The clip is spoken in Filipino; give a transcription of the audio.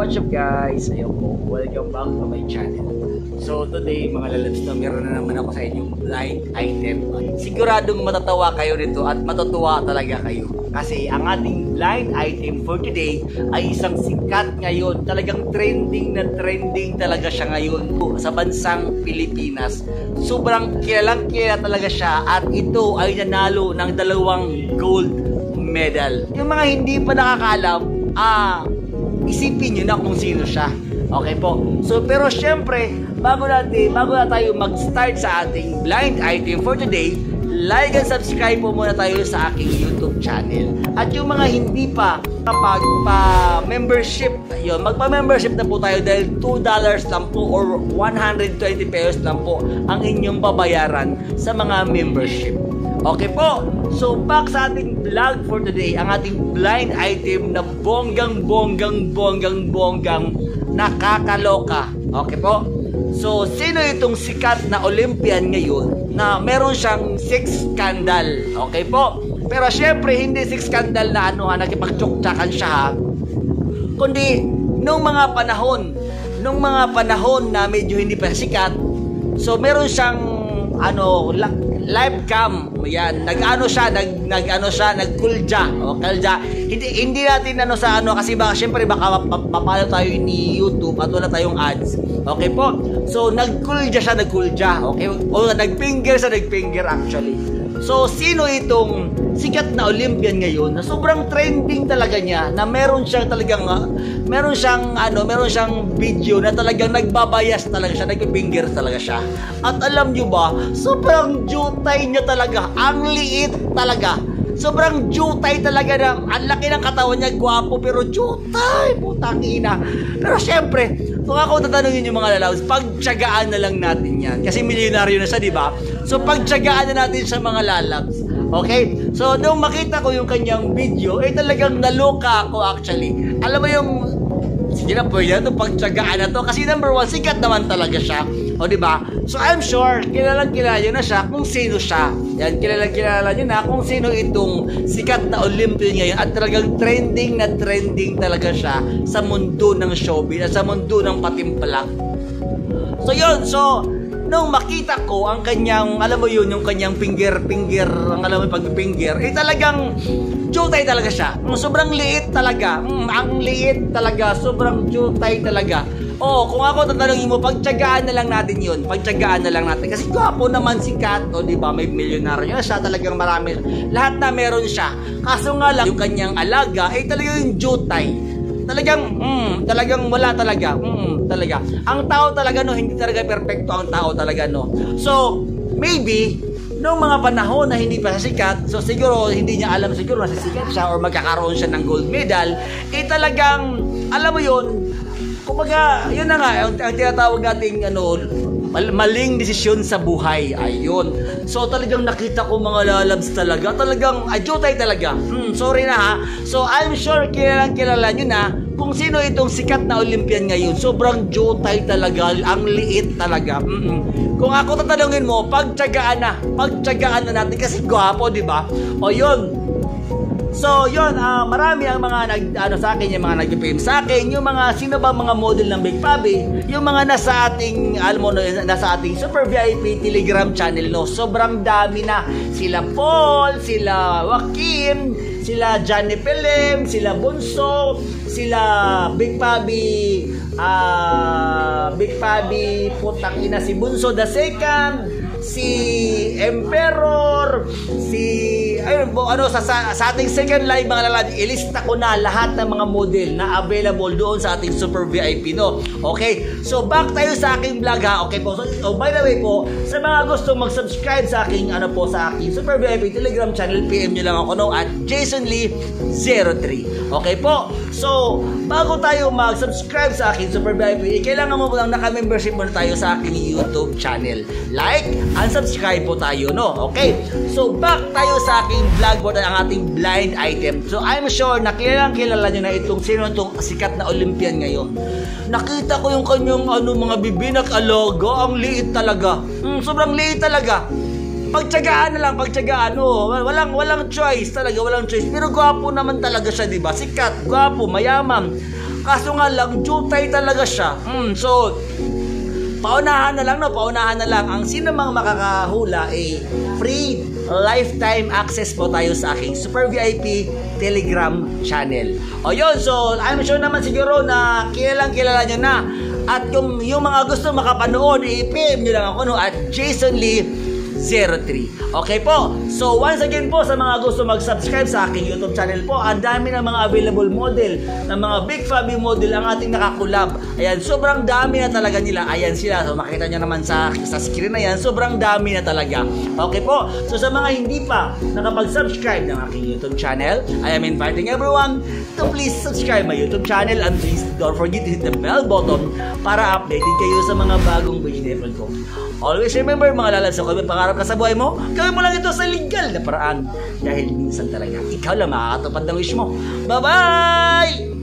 What's up guys? Ayun po, welcome back to my channel. So today mga lalabs na meron na naman ako sa inyong blind item. Siguradong matatawa kayo nito at matutuwa talaga kayo. Kasi ang ating blind item for today ay isang sikat ngayon. Talagang trending na trending talaga siya ngayon sa bansang Pilipinas. Sobrang kilalang kilala talaga siya at ito ay nanalo ng 2 gold medal. Yung mga hindi pa nakakaalam, isipin nyo na kung sino siya. Okay po. So, pero syempre, bago na tayo mag-start sa ating blind item for today, like and subscribe po muna tayo sa aking YouTube channel. At yung mga hindi pa kapag pa-membership, yun, magpa-membership na po tayo dahil $2 lang po or 120 pesos lang po ang inyong babayaran sa mga membership. Okay po, so back sa ating vlog for today, ang ating blind item na bonggang nakakaloka. Okay po, so sino itong sikat na Olympian ngayon na meron siyang sex scandal? Okay po, pero syempre hindi sex scandal na nakipagtsuktsakan siya ha, kundi nung mga panahon na medyo hindi pa sikat, so meron siyang live cam. Yan, nagkulja. Hindi natin kasi syempre baka mapalo tayo ni YouTube at wala tayong ads. Okay po. So nagkulja. Okay? O nagfinger actually. So sino itong sikat na Olympian ngayon na sobrang trending talaga niya, na meron siyang video na talagang nagbabayas talaga siya, nagpipinger talaga siya. At alam nyo ba, sobrang jutay niya talaga, ang liit talaga. Sobrang jutay talaga na, ang laki ng katawan niya, gwapo pero jutay, putang ina. Pero syempre, kung ako tatanungin yung mga lalaws, pagtsagaan na lang natin yan. Kasi milyonaryo na siya, di ba? So pagtsagaan na natin sa mga lalabs. Okay? So nung makita ko yung kanyang video, talagang naloka ako actually. Alam mo yung, sige na po yan, itong pagtsagaan na to. Kasi number 1, sikat naman talaga siya. O diba? So I'm sure, kilalang nyo na siya kung sino siya. Yan, kilalang nyo na kung sino itong sikat na Olympian ngayon. At talagang trending na trending talaga siya sa mundo ng showbiz at sa mundo ng patimpalak. So yun, so nung makita ko ang kanyang, alam mo yun, yung kanyang finger, ang alam mo yung pag-finger, talagang jutay talaga siya. Sobrang liit talaga. Ang liit talaga. Sobrang jutay talaga. Kung ako tatanungin mo, pagtsagaan na lang natin yun. Pagtsagaan na lang natin. Kasi gwapo naman si Kat, di ba? May milyonaryo siya. Talagang marami. Lahat na meron siya. Kaso nga lang, yung kanyang alaga, talagang yung jutay. Talagang wala talaga. Talaga. Ang tao talaga, hindi talaga perfecto ang tao talaga, So, maybe, noong mga panahon na hindi pa sikat, so siguro hindi niya alam siguro na sisikat siya or magkakaroon siya ng gold medal, talagang, alam mo yun, kumbaga, yun na nga, ang tinatawag nating maling desisyon sa buhay. Ayun. So talagang nakita ko mga lalabs talaga. Talagang jutay talaga. Sorry na ha. So I'm sure kilala nyo na kung sino itong sikat na Olympian ngayon. Sobrang jutay talaga. Ang liit talaga. Kung ako tatanungin mo, pagtsagaan na natin kasi gwapo, di ba? O yun. So, yun, marami ang mga sa akin, yung mga nag-PM sa akin, yung mga, sino ba mga model ng Big Pabi, yung mga nasa ating, nasa ating Super VIP Telegram channel, sobrang dami na. Sila Paul, sila Joaquin, sila Johnny Pelem, sila Bunso, sila Big Pabi, putang ina, si Bunso the Second, si Emperor, sa ating second live mga lalaki, ilista ko na lahat ng mga model na available doon sa ating Super VIP, Okay? So, back tayo sa aking vlog ha. Okay po. So, by the way po, sa mga gusto mag-subscribe sa aking, sa aking Super VIP Telegram channel, PM nyo lang ako, at Jason Lee 03. Okay po? So, bago tayo mag-subscribe sa aking Super VIP, kailangan mo lang naka-membership muna tayo sa aking YouTube channel. Like and subscribe po tayo, Okay? So, back tayo sa aking vlog po, ang ating blind item. So, I'm sure na kilala nyo na sino itong sikat na Olympian ngayon. Nakita ko yung kanyang mga bibinak alaga, ang liit talaga. Sobrang liit talaga. Pagtsagaan na lang, walang choice talaga, walang choice. Pero gwapo naman talaga siya, di ba? Sikat, gwapo, mayaman. Kaso nga lang, jutay talaga siya. So, paunahan na lang. Ang sino mang makakahula ay free lifetime access po tayo sa aking Super VIP Telegram channel. O yun, so I'm sure naman siguro na kilala nyo na. At yung mga gusto makapanood, i-PM nyo lang ako at Jason Lee 03. Okay po. So once again po sa mga gusto mag-subscribe sa aking YouTube channel po, ang dami ng mga available model, ng mga big family model ang ating nakakulab. Ayan, sobrang dami na talaga nila. Ayan sila. So makita nyo naman sa screen na yan, sobrang dami na talaga. Okay po. So sa mga hindi pa nakapag-subscribe ng aking YouTube channel, I am inviting everyone to please subscribe my YouTube channel and please don't forget to hit the bell button para updated kayo sa mga bagong video ko. Always remember mga lalad, sa kung pangarap ka sa buhay mo, gawin mo lang ito sa legal na paraan dahil minsan talaga ikaw lang makakatupad ng wish mo. Bye-bye!